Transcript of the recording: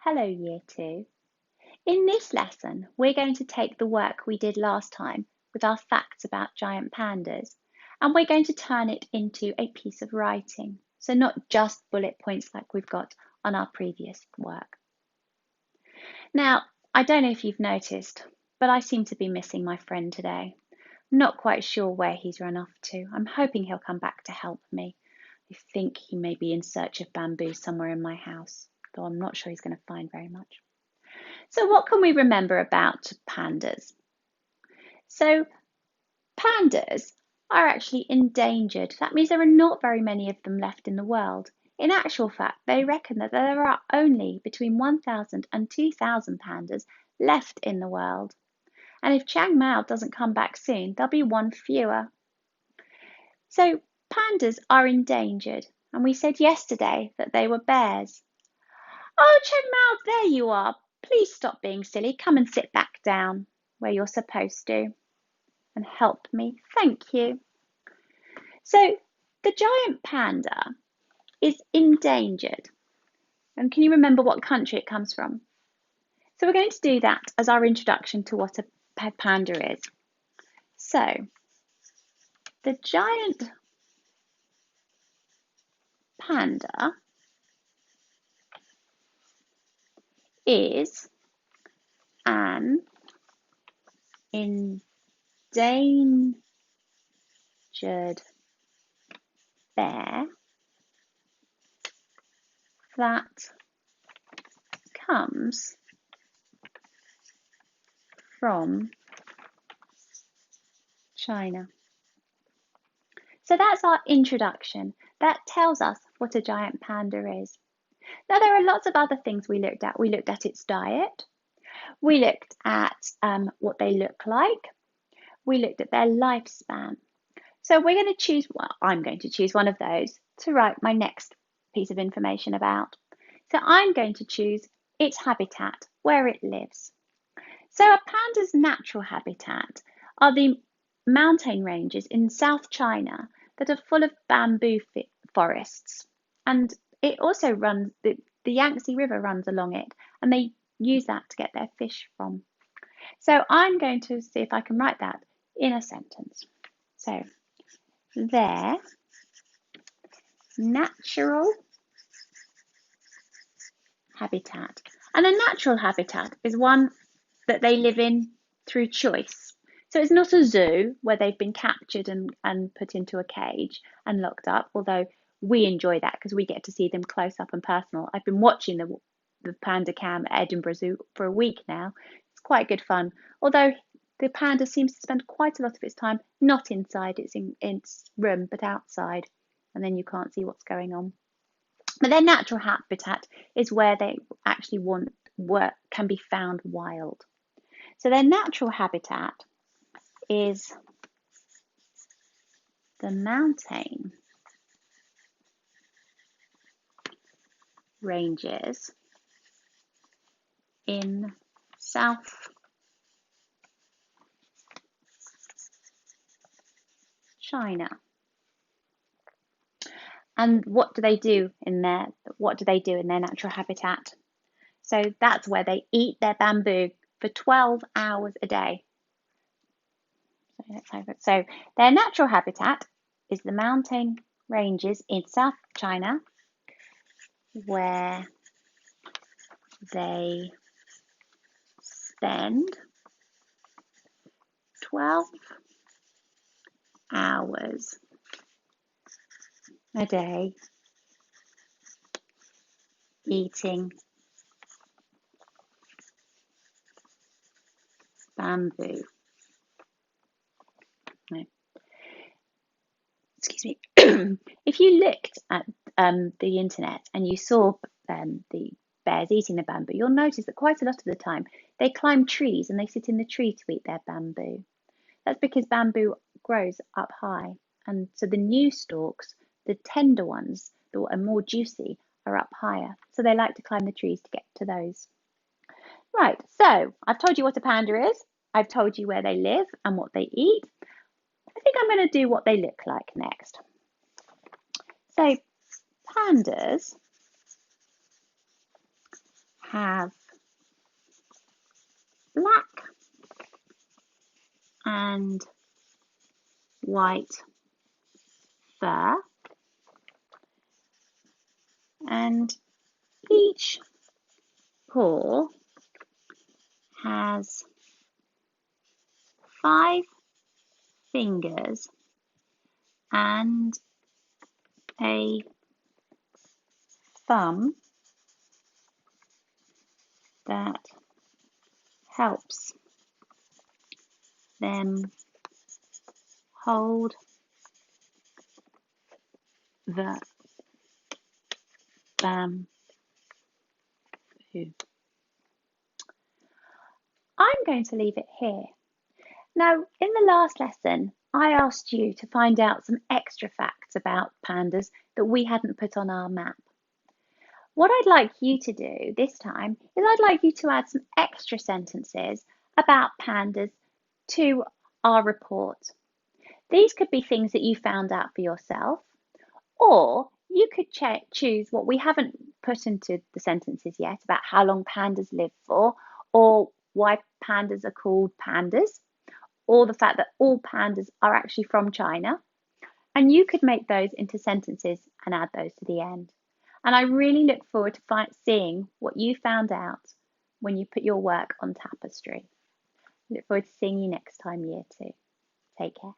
Hello, Year 2. In this lesson, we're going to take the work we did last time with our facts about giant pandas, and we're going to turn it into a piece of writing. So not just bullet points like we've got on our previous work. Now, I don't know if you've noticed, but I seem to be missing my friend today. Not quite sure where he's run off to. I'm hoping he'll come back to help me. I think he may be in search of bamboo somewhere in my house, though I'm not sure he's going to find very much. So what can we remember about pandas? So pandas are actually endangered. That means there are not very many of them left in the world. In actual fact, they reckon that there are only between 1,000 and 2,000 pandas left in the world. And if Chiang Mai doesn't come back soon, there'll be one fewer. So pandas are endangered. And we said yesterday that they were bears. Oh, Chiang Mai, there you are. Please stop being silly. Come and sit back down where you're supposed to and help me. Thank you. So the giant panda is endangered. And can you remember what country it comes from? So we're going to do that as our introduction to what a panda is. So the giant panda is an endangered bear that comes from China. So that's our introduction. That tells us what a giant panda is. Now there are lots of other things we looked at. We looked at its diet. We looked at what they look like. We looked at their lifespan. So we're going to choose, well, I'm going to choose one of those to write my next piece of information about. So I'm going to choose its habitat, where it lives. So a panda's natural habitat are the mountain ranges in South China that are full of bamboo forests. And it also runs, the Yangtze River runs along it, and they use that to get their fish from. So I'm going to see if I can write that in a sentence. So their natural habitat. And a natural habitat is one that they live in through choice. So it's not a zoo where they've been captured and put into a cage and locked up, although we enjoy that because we get to see them close up and personal. I've been watching the panda cam at Edinburgh Zoo for a week now. It's quite good fun, although the panda seems to spend quite a lot of its time not inside its room, but outside, and then you can't see what's going on. But their natural habitat is where they actually can be found wild. So their natural habitat is the mountain ranges in South China. And what do they do in their natural habitat? So that's where they eat their bamboo for 12 hours a day. So their natural habitat is the mountain ranges in South China, where they spend 12 hours a day eating bamboo. No. Excuse me. If you looked at the internet and you saw the bears eating the bamboo, you'll notice that quite a lot of the time they climb trees and they sit in the tree to eat their bamboo. That's because bamboo grows up high, and so the new stalks, the tender ones that are more juicy, are up higher. So they like to climb the trees to get to those. Right, so I've told you what a panda is. I've told you where they live and what they eat. I think I'm going to do what they look like next. So pandas have black and white fur, and each paw has 5 fingers and a thumb that helps them hold the bamboo. I'm going to leave it here. Now, in the last lesson, I asked you to find out some extra facts about pandas that we hadn't put on our map. What I'd like you to do this time is I'd like you to add some extra sentences about pandas to our report. These could be things that you found out for yourself, or you could choose what we haven't put into the sentences yet about how long pandas live for, or why pandas are called pandas, or the fact that all pandas are actually from China. And you could make those into sentences and add those to the end. And I really look forward to seeing what you found out when you put your work on Tapestry. I look forward to seeing you next time, Year 2. Take care.